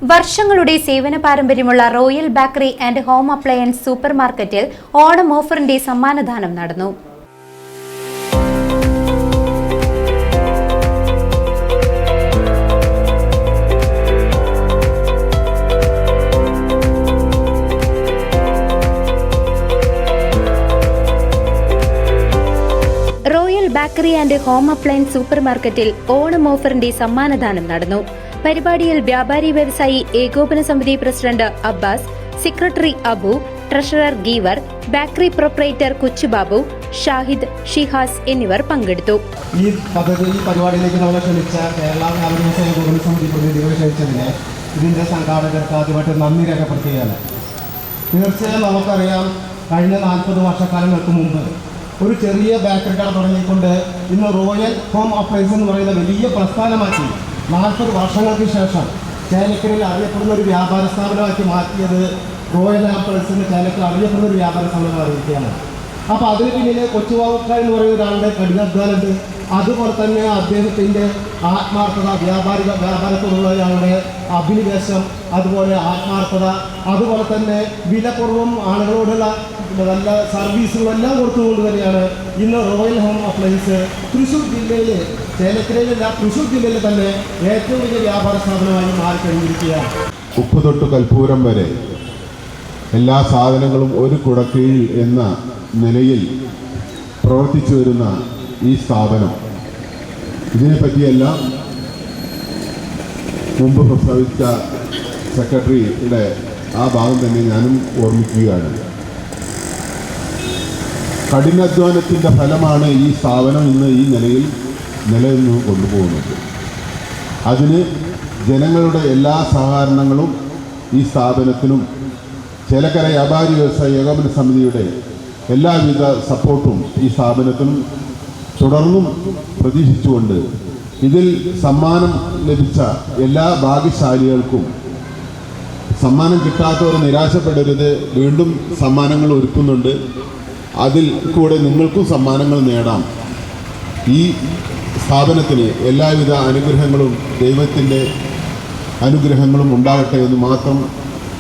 വർഷങ്ങളുടെ സേവന പാരമ്പര്യമുള്ള royal bakery and home appliance super മാർക്കറ്റിൽ ഓണം ഓഫറിന്റെ സമ്മാനദാനം നടന്നു. Royal bakery and home appliance super മാർക്കറ്റിൽ ഓണം ഓഫറിന്റെ സമ്മാനദാനം നടന്നു. പരിപാടിയിൽ വ്യാപാരി വ്യവസായി ഏകോപന സമിതി president Abbas, secretary Abu, treasurer Geevar, bakery proprietor Kochubabu, Shahid, Shihas എന്നിവർ പങ്കെടുത്തു. ഈ പരിപാടിയിലേക്ക് നമ്മളെ ക്ഷണിച്ച കേരള വ്യാപാരി വ്യവസായ ഏകോപന സമിതി പ്രതിനിധികളെ ക്ഷണിച്ചതിന് ഇതിന്റെ സംഘാടകർക്ക് ആദ്യമായിട്ട് നന്ദി രേഖപ്പെടുത്തുകയാണ്. തീർച്ചയായും നമുക്കറിയാം, കഴിഞ്ഞ 40 വർഷക്കാലങ്ങൾക്ക് മുമ്പ് ഒരു ചെറിയ ബേക്കറി കട തുടങ്ങിക്കൊണ്ട് ഇന്ന് റോയൽ ഹോം അപ്ലയൻസ് എന്ന് പറയുന്ന വലിയ പ്രസ്ഥാനമാക്കി 40 വർഷങ്ങൾക്ക് ശേഷം ചേലക്കരയിൽ അറിയപ്പെടുന്ന ഒരു വ്യാപാര സ്ഥാപനമാക്കി മാറ്റിയത് റോയൽ അപ്ലയൻസിന് ചേലക്കര അറിയപ്പെടുന്ന ഒരു വ്യാപാര സ്ഥാപനമായിരിക്കുകയാണ്. അപ്പോൾ അതിന് പിന്നിലെ കൊച്ചുവാവക്ക എന്ന് പറയുന്ന ഒരാളുടെ കഠിനാധ്വാനമുണ്ട്. അതുപോലെ തന്നെ അദ്ദേഹത്തിൻ്റെ ആത്മാർത്ഥത, വ്യാപാരത്തോടുള്ള ഒരാളുടെ അഭിനിവേശം, അതുപോലെ ആത്മാർത്ഥത, അതുപോലെ തന്നെ വിലക്കുറവും ആളുകളോടുള്ള നല്ല സർവീസുകളെല്ലാം കൊടുത്തുകൊണ്ട് തന്നെയാണ് ഇന്ന് റോയൽ ഹോം അപ്ലയൻസ് തൃശ്ശൂർ ജില്ലയിലെ, ചേലക്കരയിലല്ല തൃശ്ശൂർ ജില്ലയിൽ തന്നെ ഏറ്റവും വലിയ വ്യാപാര സ്ഥാപനമായി മാറിക്കഴിഞ്ഞിരിക്കുകയാണ്. ഉപ്പ് തൊട്ട് കൽപ്പൂരം വരെ എല്ലാ സാധനങ്ങളും ഒരു കുടക്കീഴിൽ എന്ന നിലയിൽ പ്രവർത്തിച്ചു വരുന്ന ഈ സ്ഥാപനം, ഇതിനെപ്പറ്റിയെല്ലാം മുമ്പ് പ്രസ്താവിച്ച സെക്രട്ടറിയുടെ ആ ഭാഗം തന്നെ ഞാനും ഓർമ്മിക്കുകയാണ്. കഠിനാധ്വാനത്തിൻ്റെ ഫലമാണ് ഈ സ്ഥാപനം ഇന്ന് ഈ നിലയിൽ നിലനിന്ന് കൊണ്ടുപോകുന്നത്. അതിന് ജനങ്ങളുടെ എല്ലാ സഹകരണങ്ങളും ഈ സ്ഥാപനത്തിനും ചേലക്കര വ്യാപാരി വ്യവസായ ഏകോപന സമിതിയുടെ എല്ലാവിധ സപ്പോർട്ടും ഈ സ്ഥാപനത്തിനും തുടർന്നും പ്രതീക്ഷിച്ചുകൊണ്ട് ഇതിൽ സമ്മാനം ലഭിച്ച എല്ലാ ഭാഗ്യശാലികൾക്കും, സമ്മാനം കിട്ടാത്തവർ നിരാശപ്പെടരുത്, വീണ്ടും സമ്മാനങ്ങൾ ഒരുക്കുന്നുണ്ട്. അതിൽ കൂടെ നിങ്ങൾക്കും സമ്മാനങ്ങൾ നേടാം. ഈ സ്ഥാപനത്തിന് എല്ലാവിധ അനുഗ്രഹങ്ങളും ദൈവത്തിൻ്റെ അനുഗ്രഹങ്ങളും ഉണ്ടാകട്ടെ എന്ന് മാത്രം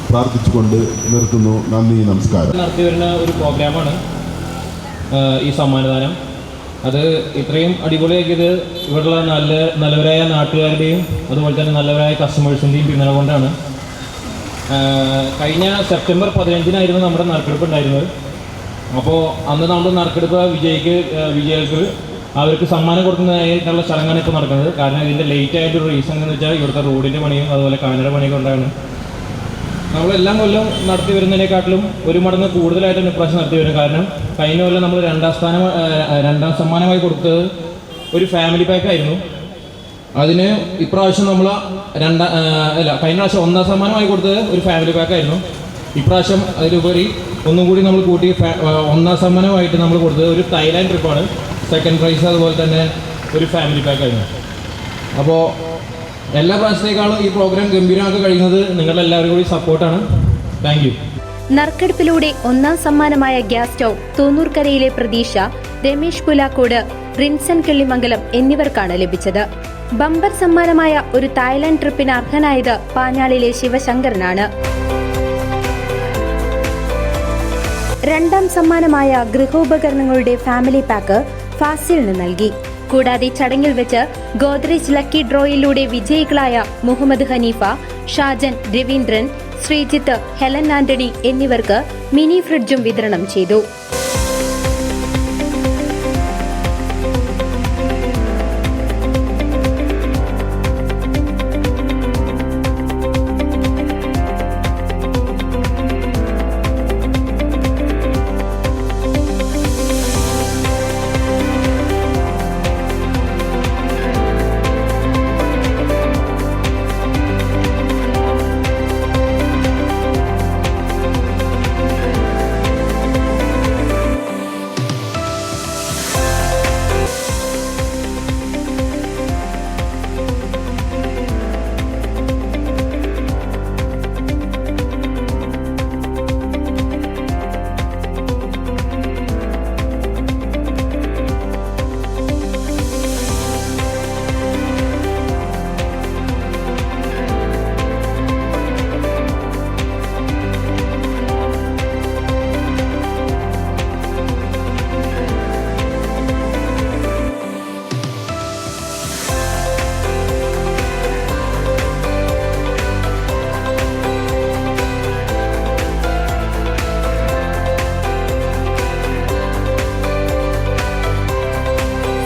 പ്രാർത്ഥിച്ചുകൊണ്ട് നിർത്തുന്നു. നന്ദി, നമസ്കാരം. നടത്തി വരുന്ന ഒരു പ്രോഗ്രാമാണ് ഈ സമ്മാനദാനം. അത് ഇത്രയും അടിപൊളിയാക്കിയത് ഇവിടെയുള്ള നല്ലവരായ നാട്ടുകാരുടെയും അതുപോലെ തന്നെ നല്ലവരായ കസ്റ്റമേഴ്സിൻ്റെയും പിന്തുണ കൊണ്ടാണ്. കഴിഞ്ഞ സെപ്റ്റംബർ 15 നമ്മുടെ നറുക്കെടുപ്പ് ഉണ്ടായിരുന്നത്. അപ്പോൾ അന്ന് നമ്മുടെ നറുക്കെടുപ്പ് വിജയികൾക്ക് അവർക്ക് സമ്മാനം കൊടുക്കുന്നതായിട്ടുള്ള ചടങ്ങാണ് ഇപ്പോൾ നടക്കുന്നത്. കാരണം ഇതിൻ്റെ ലേറ്റ് ആയിട്ടൊരു റീസൺ എന്ന് വെച്ചാൽ ഇവിടുത്തെ റോഡിൻ്റെ പണിയും അതുപോലെ കാനഡ പണിയൊക്കെ ഉണ്ടാണ്. നമ്മളെല്ലാം കൊല്ലം നടത്തി വരുന്നതിനെക്കാട്ടിലും ഒരു മടങ്ങ് കൂടുതലായിട്ടാണ് ഇപ്രാവശ്യം നടത്തി വരുന്നത്. കാരണം കഴിഞ്ഞ കൊല്ലം നമ്മൾ രണ്ടാം സമ്മാനമായി കൊടുത്തത് ഒരു ഫാമിലി പാക്കായിരുന്നു. അതിന് ഇപ്രാവശ്യം നമ്മൾ കഴിഞ്ഞ പ്രാവശ്യം 1ാം സമ്മാനമായി കൊടുത്തത് ഒരു ഫാമിലി പാക്കായിരുന്നു. ഇപ്രാവശ്യം അതിലുപരി ഒന്നും കൂടി നമ്മൾ കൂട്ടി 1ാം സമ്മാനമായിട്ട് നമ്മൾ കൊടുത്തത് ഒരു തായ്ലാൻഡ് ട്രിപ്പാണ്. സെക്കൻഡ് പ്രൈസ് അതുപോലെ തന്നെ ഒരു ഫാമിലി പാക്കായിരുന്നു. അപ്പോൾ എല്ലാ പ്രാവശ്യത്തേക്കാളും ഈ പ്രോഗ്രാം ഗംഭീരമാക്കി കഴിയുന്നത് നിങ്ങളെല്ലാവരും കൂടി സപ്പോർട്ടാണ്. Thank you. നറുക്കെടുപ്പിലൂടെ 1ാം സമ്മാനമായ ഗ്യാസ് സ്റ്റൗ തൂന്നൂർക്കരയിലെ പ്രതീക്ഷ, രമേശ് പുലാക്കോട്, റിൻസൺ കിള്ളിമംഗലം എന്നിവർക്കാണ് ലഭിച്ചത്. ബമ്പർ സമ്മാനമായ ഒരു തായ്ലാൻഡ് ട്രിപ്പിന് അർഹനായത് പാഞ്ഞാളിലെ ശിവശങ്കരനാണ്. 2ാം സമ്മാനമായ ഗൃഹോപകരണങ്ങളുടെ ഫാമിലി പാക്ക് ഫാസിലിന് നൽകി. കൂടാതെ ചടങ്ങിൽ വെച്ച് ഗോദ്രേജ് ലക്കി ഡ്രോയിലൂടെ വിജയികളായ മുഹമ്മദ് ഹനീഫ, ഷാജൻ, രവീന്ദ്രൻ, ശ്രീജിത്ത്, ഹെലൻ ആന്റണി എന്നിവർക്ക് മിനി ഫ്രിഡ്ജും വിതരണം ചെയ്തു.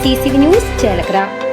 CCV news Chelakkara.